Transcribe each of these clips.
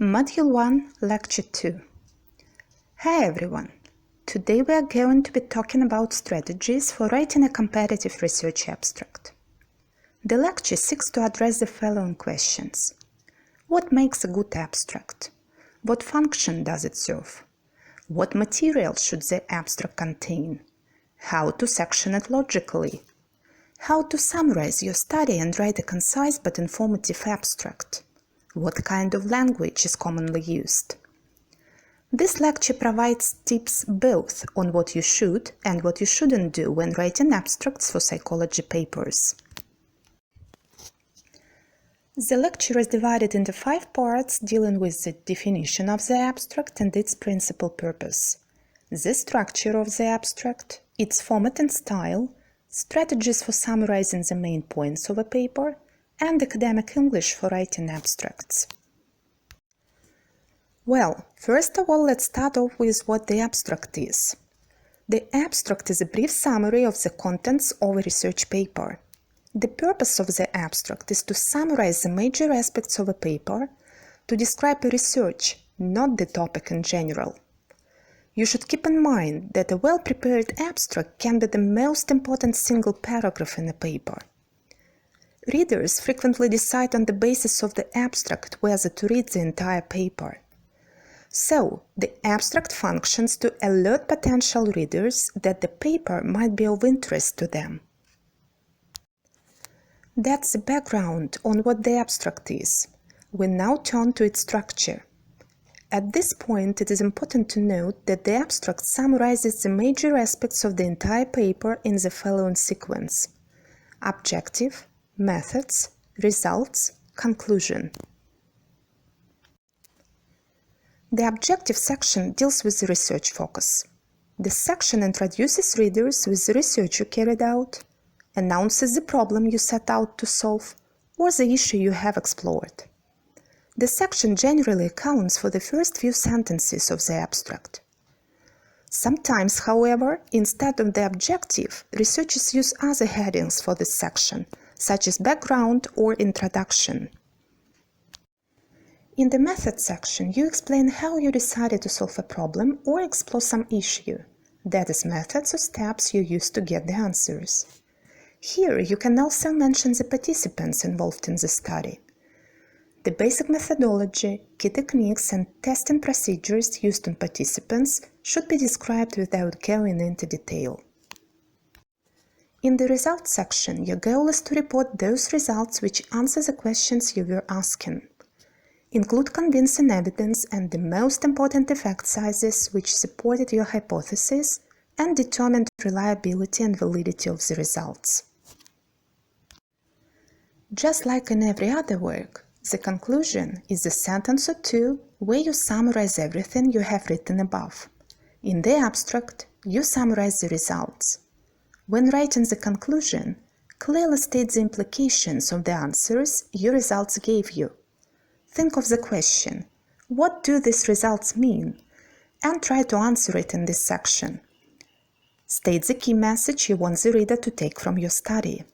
Module 1, Lecture 2. Hi everyone! Today we are going to be talking about strategies for writing a competitive research abstract. The lecture seeks to address the following questions. What makes a good abstract? What function does it serve? What material should the abstract contain? How to section it logically? How to summarize your study and write a concise but informative abstract? What kind of language is commonly used? This lecture provides tips both on what you should and what you shouldn't do when writing abstracts for psychology papers. The lecture is divided into 5 parts dealing with the definition of the abstract and its principal purpose, the structure of the abstract, its format and style, strategies for summarizing the main points of a paper, and academic English for writing abstracts. Well, first of all, let's start off with what the abstract is. The abstract is a brief summary of the contents of a research paper. The purpose of the abstract is to summarize the major aspects of a paper, to describe a research, not the topic in general. You should keep in mind that a well-prepared abstract can be the most important single paragraph in a paper. Readers frequently decide on the basis of the abstract whether to read the entire paper. So, the abstract functions to alert potential readers that the paper might be of interest to them. That's the background on what the abstract is. We now turn to its structure. At this point, it is important to note that the abstract summarizes the major aspects of the entire paper in the following sequence: objective, methods, results, conclusion. The objective section deals with the research focus. This section introduces readers with the research you carried out, announces the problem you set out to solve, or the issue you have explored. The section generally accounts for the first few sentences of the abstract. Sometimes, however, instead of the objective, researchers use other headings for this section, such as background or introduction. In the method section, you explain how you decided to solve a problem or explore some issue, that is, methods or steps you use to get the answers. Here, you can also mention the participants involved in the study. The basic methodology, key techniques, and testing procedures used on participants should be described without going into detail. In the results section, your goal is to report those results which answer the questions you were asking. Include convincing evidence and the most important effect sizes which supported your hypothesis and determined reliability and validity of the results. Just like in every other work, the conclusion is a sentence or two where you summarize everything you have written above. In the abstract, you summarize the results. When writing the conclusion, clearly state the implications of the answers your results gave you. Think of the question, what do these results mean? And try to answer it in this section. State the key message you want the reader to take from your study.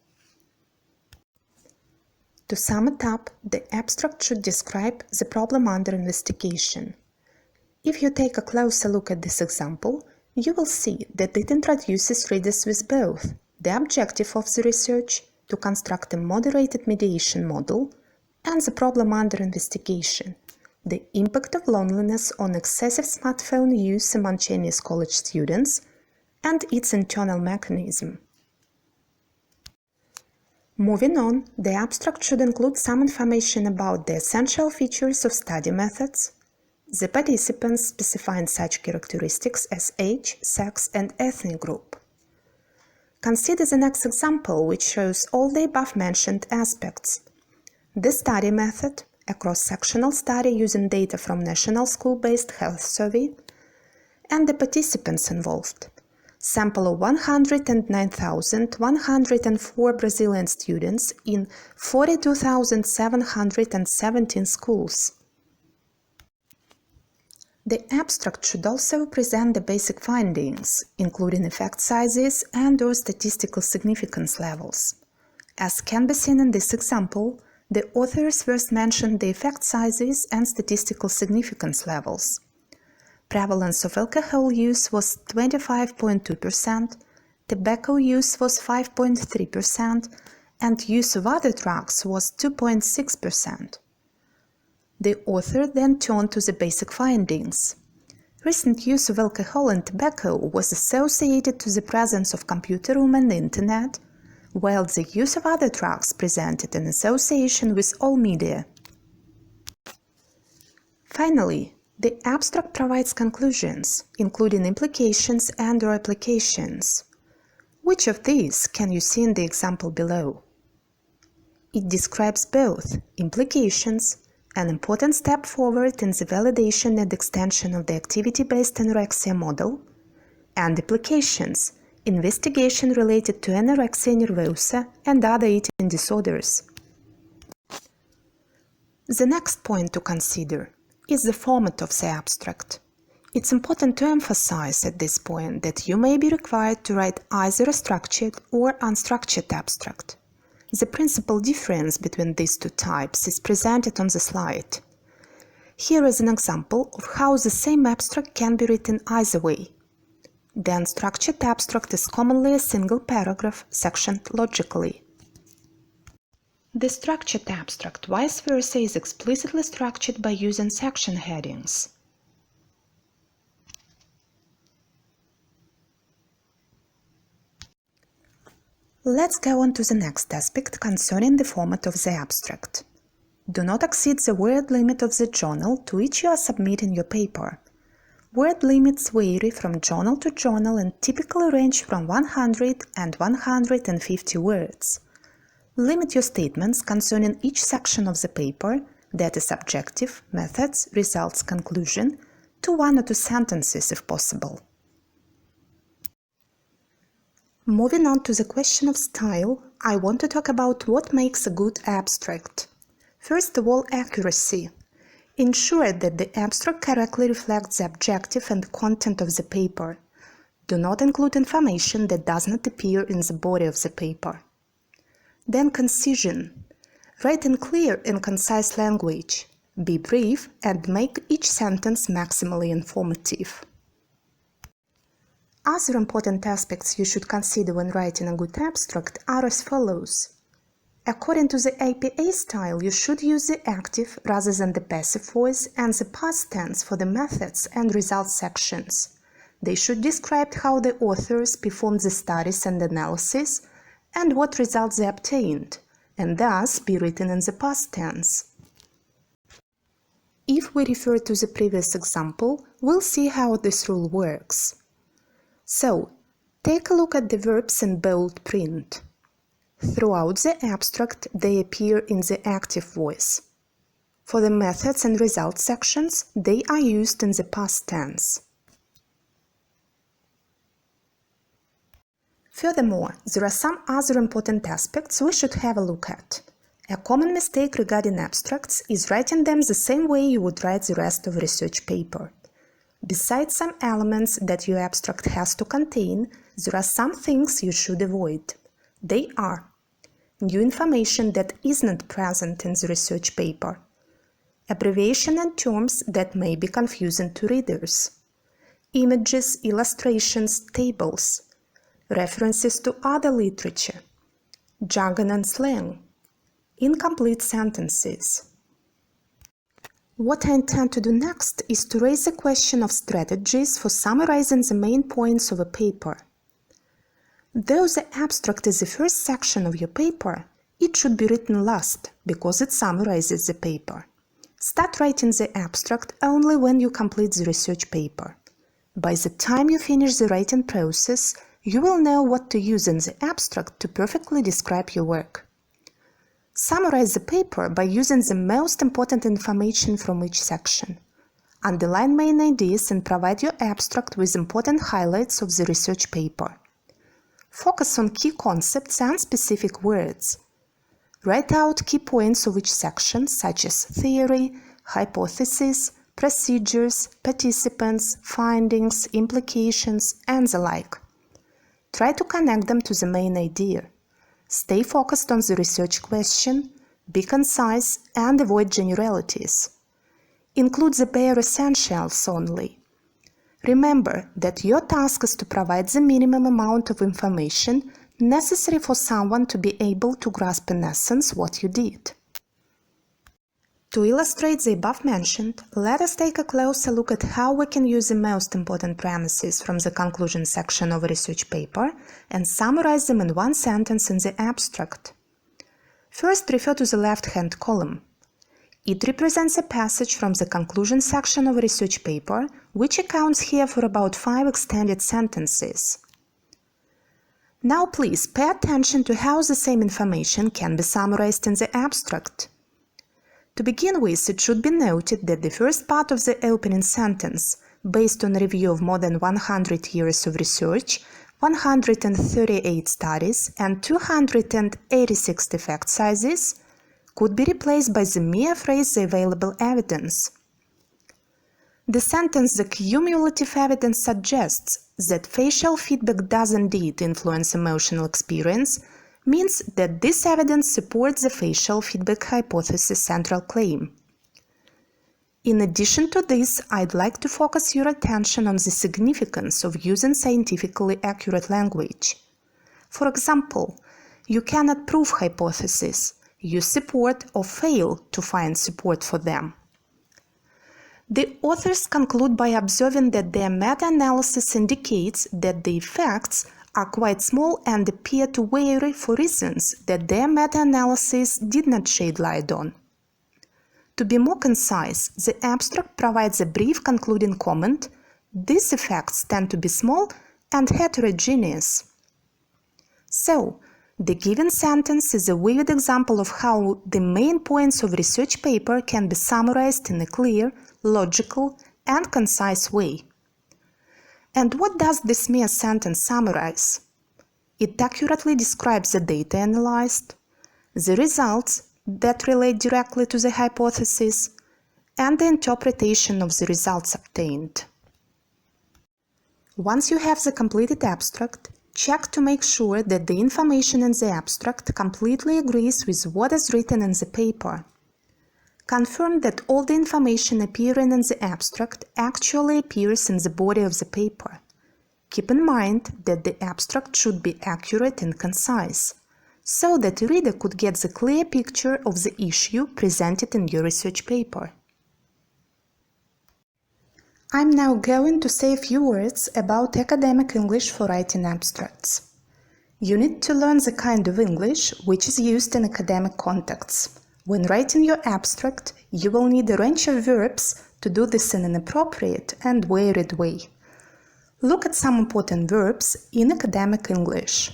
To sum it up, the abstract should describe the problem under investigation. If you take a closer look at this example, you will see that it introduces readers with both the objective of the research, to construct a moderated mediation model, and the problem under investigation, the impact of loneliness on excessive smartphone use among Chinese college students, and its internal mechanism. Moving on, the abstract should include some information about the essential features of study methods, the participants specifying such characteristics as age, sex, and ethnic group. Consider the next example, which shows all the above-mentioned aspects. The study method, a cross-sectional study using data from National School-Based Health Survey, and the participants involved. Sample of 109,104 Brazilian students in 42,717 schools. The abstract should also present the basic findings, including effect sizes and/or statistical significance levels. As can be seen in this example, The authors first mentioned the effect sizes and statistical significance levels. Prevalence of alcohol use was 25.2%, tobacco use was 5.3%, and use of other drugs was 2.6%. The author then turned to the basic findings. Recent use of alcohol and tobacco was associated to the presence of computer room and internet, while the use of other drugs presented an association with all media. Finally, the abstract provides conclusions, including implications and/or applications. Which of these can you see in the example below? It describes both implications, an important step forward in the validation and extension of the activity-based anorexia model, and applications, investigation related to anorexia nervosa and other eating disorders. The next point to consider is the format of the abstract. It's important to emphasize at this point that you may be required to write either a structured or unstructured abstract. The principal difference between these two types is presented on the slide. Here is an example of how the same abstract can be written either way. The unstructured abstract is commonly a single paragraph sectioned logically. The structured abstract, vice versa, is explicitly structured by using section headings. Let's go on to the next aspect concerning the format of the abstract. Do not exceed the word limit of the journal to which you are submitting your paper. Word limits vary from journal to journal and typically range from 100 and 150 words. Limit your statements concerning each section of the paper, that is objective, methods, results, conclusion, to 1 or 2 sentences if possible. Moving on to the question of style, I want to talk about what makes a good abstract. First of all, accuracy. Ensure that the abstract correctly reflects the objective and content of the paper. Do not include information that does not appear in the body of the paper. Then concision. Write in clear and concise language. Be brief and make each sentence maximally informative. Other important aspects you should consider when writing a good abstract are as follows. According to the APA style, you should use the active rather than the passive voice and the past tense for the methods and results sections. They should describe how the authors performed the studies and analysis and what results they obtained, and thus be written in the past tense. If we refer to the previous example, we'll see how this rule works. So, take a look at the verbs in bold print. Throughout the abstract, they appear in the active voice. For the methods and results sections, they are used in the past tense. Furthermore, there are some other important aspects we should have a look at. A common mistake regarding abstracts is writing them the same way you would write the rest of a research paper. Besides some elements that your abstract has to contain, there are some things you should avoid. They are new information that is not present in the research paper, abbreviation and terms that may be confusing to readers, images, illustrations, tables, references to other literature, jargon and slang, incomplete sentences. What I intend to do next is to raise the question of strategies for summarizing the main points of a paper. Though the abstract is the first section of your paper, it should be written last because it summarizes the paper. Start writing the abstract only when you complete the research paper. By the time you finish the writing process, you will know what to use in the abstract to perfectly describe your work. Summarize the paper by using the most important information from each section. Underline main ideas and provide your abstract with important highlights of the research paper. Focus on key concepts and specific words. Write out key points of each section, such as theory, hypothesis, procedures, participants, findings, implications, and the like. Try to connect them to the main idea. Stay focused on the research question, Be concise and avoid generalities. Include the bare essentials only. Remember that your task is to provide the minimum amount of information necessary for someone to be able to grasp in essence what you did. To illustrate the above mentioned, let us take a closer look at how we can use the most important premises from the conclusion section of a research paper and summarize them in one sentence in the abstract. First, refer to the left-hand column. It represents a passage from the conclusion section of a research paper, which accounts here for about 5 extended sentences. Now please pay attention to how the same information can be summarized in the abstract. To begin with, it should be noted that the first part of the opening sentence, based on a review of more than 100 years of research, 138 studies, and 286 effect sizes, could be replaced by the mere phrase "the available evidence." The sentence "the cumulative evidence suggests that facial feedback does indeed influence emotional experience" means that this evidence supports the facial feedback hypothesis central claim. In addition to this, I'd like to focus your attention on the significance of using scientifically accurate language. For example, you cannot prove hypotheses, you support or fail to find support for them. The authors conclude by observing that their meta-analysis indicates that the effects are quite small and appear to vary for reasons that their meta-analysis did not shed light on. To be more concise, the abstract provides a brief concluding comment: these effects tend to be small and heterogeneous. So, the given sentence is a vivid example of how the main points of a research paper can be summarized in a clear, logical, and concise way. And what does this mere sentence summarize? It accurately describes the data analyzed, the results that relate directly to the hypothesis, and the interpretation of the results obtained. Once you have the completed abstract, check to make sure that the information in the abstract completely agrees with what is written in the paper. Confirm that all the information appearing in the abstract actually appears in the body of the paper. Keep in mind that the abstract should be accurate and concise, so that the reader could get the clear picture of the issue presented in your research paper. I'm now going to say a few words about academic English for writing abstracts. You need to learn the kind of English which is used in academic contexts. When writing your abstract, you will need a range of verbs to do this in an appropriate and varied way. Look at some important verbs in academic English.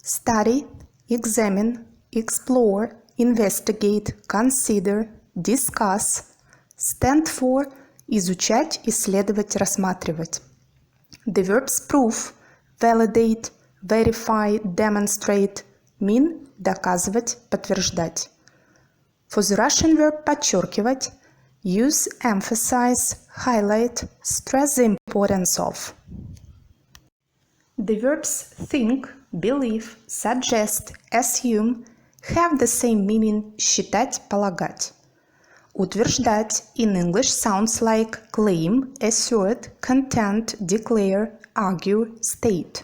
Study, examine, explore, investigate, consider, discuss, stand for, изучать, исследовать, рассматривать. The verbs prove, validate, verify, demonstrate mean доказывать, подтверждать. For the Russian verb подчеркивать, use emphasize, highlight, stress the importance of. The verbs think, believe, suggest, assume have the same meaning считать, полагать. Утверждать in English sounds like claim, assert, contend, declare, argue, state.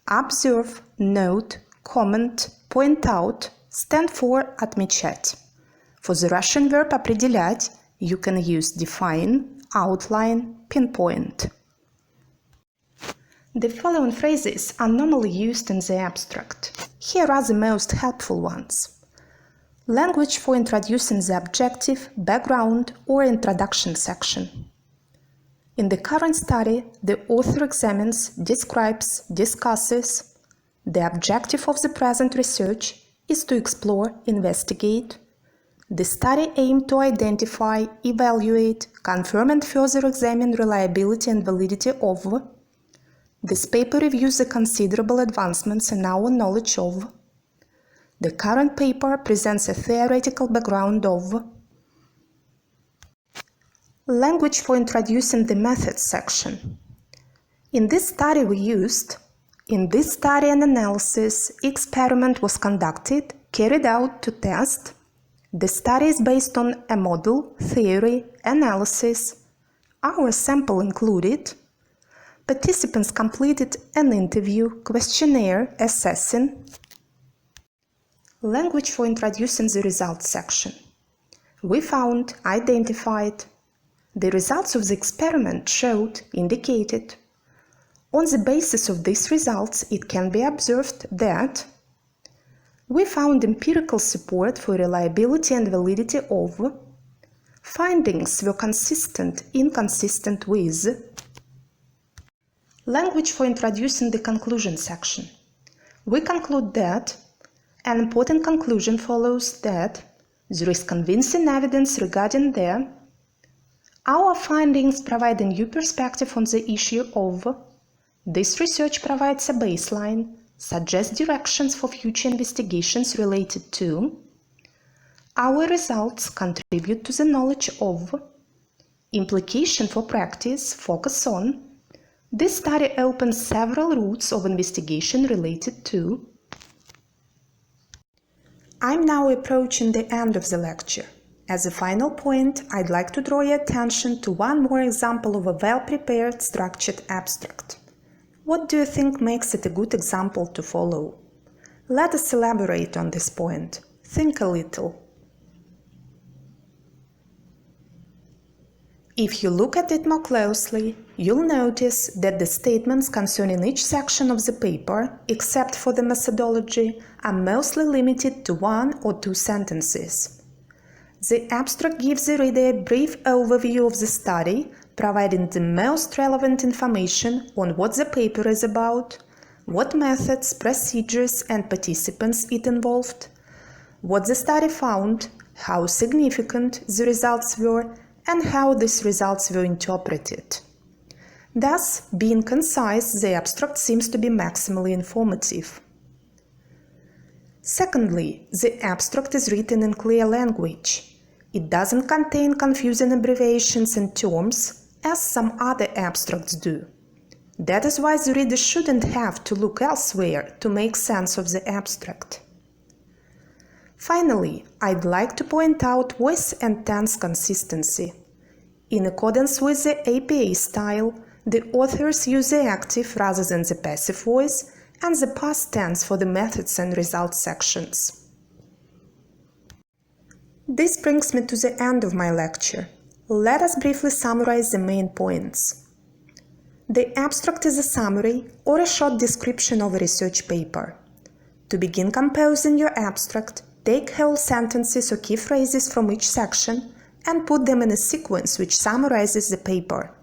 Observe, note, comment, point out stand for отмечать. For the Russian verb определять, you can use define, outline, pinpoint. The following phrases are normally used in the abstract. Here are the most helpful ones. Language for introducing the objective, background, or introduction section. In the current study, the author examines, describes, discusses. The objective of the present research is to explore, investigate. The study aimed to identify, evaluate, confirm and further examine reliability and validity of. This paper reviews the considerable advancements in our knowledge of. The current paper presents a theoretical background of. Language for introducing the methods section. In this study we used. In this study and analysis, experiment was conducted carried out to test. The study is based on a model, theory, analysis. Our sample included participants completed an interview, questionnaire, assessing. Language for introducing the results section. We found, identified. The results of the experiment showed, indicated. On the basis of these results, it can be observed that we found empirical support for reliability and validity of. Findings were consistent, inconsistent with. Language for introducing the conclusion section. We conclude that an important conclusion follows that there is convincing evidence regarding the. Our findings provide a new perspective on the issue of. This research provides a baseline, suggests directions for future investigations related to. Our results contribute to the knowledge of. Implication for practice, focus on. This study opens several routes of investigation related to. I'm now approaching the end of the lecture. As a final point, I'd like to draw your attention to one more example of a well-prepared, structured abstract. What do you think makes it a good example to follow? Let us elaborate on this point. Think a little. If you look at it more closely, you'll notice that the statements concerning each section of the paper, except for the methodology, are mostly limited to 1 or 2 sentences. The abstract gives the reader a brief overview of the study, providing the most relevant information on what the paper is about, what methods, procedures, and participants it involved, what the study found, how significant the results were, and how these results were interpreted. Thus, being concise, the abstract seems to be maximally informative. Secondly, the abstract is written in clear language. It doesn't contain confusing abbreviations and terms, as some other abstracts do. That is why the reader shouldn't have to look elsewhere to make sense of the abstract. Finally, I'd like to point out voice and tense consistency. In accordance with the APA style, the authors use the active rather than the passive voice and the past tense for the methods and results sections. This brings me to the end of my lecture. Let us briefly summarize the main points. The abstract is a summary or a short description of a research paper. To begin composing your abstract, take whole sentences or key phrases from each section and put them in a sequence which summarizes the paper.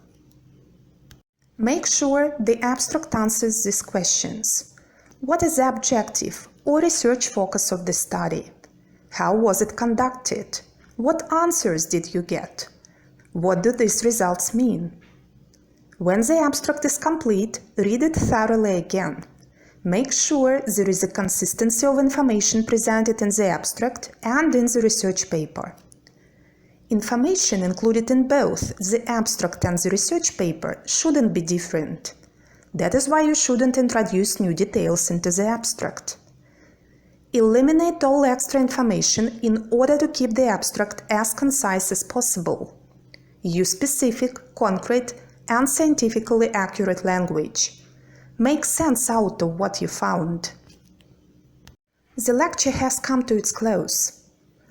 Make sure the abstract answers these questions. What is the objective or research focus of the study? How was it conducted? What answers did you get? What do these results mean? When the abstract is complete, read it thoroughly again. Make sure there is a consistency of information presented in the abstract and in the research paper. Information included in both the abstract and the research paper shouldn't be different. That is why you shouldn't introduce new details into the abstract. Eliminate all extra information in order to keep the abstract as concise as possible. Use specific, concrete, and scientifically accurate language. Make sense out of what you found. The lecture has come to its close.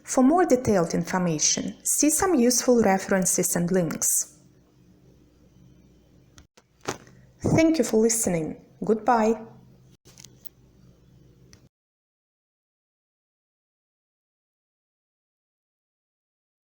For more detailed information, see some useful references and links. Thank you for listening. Goodbye.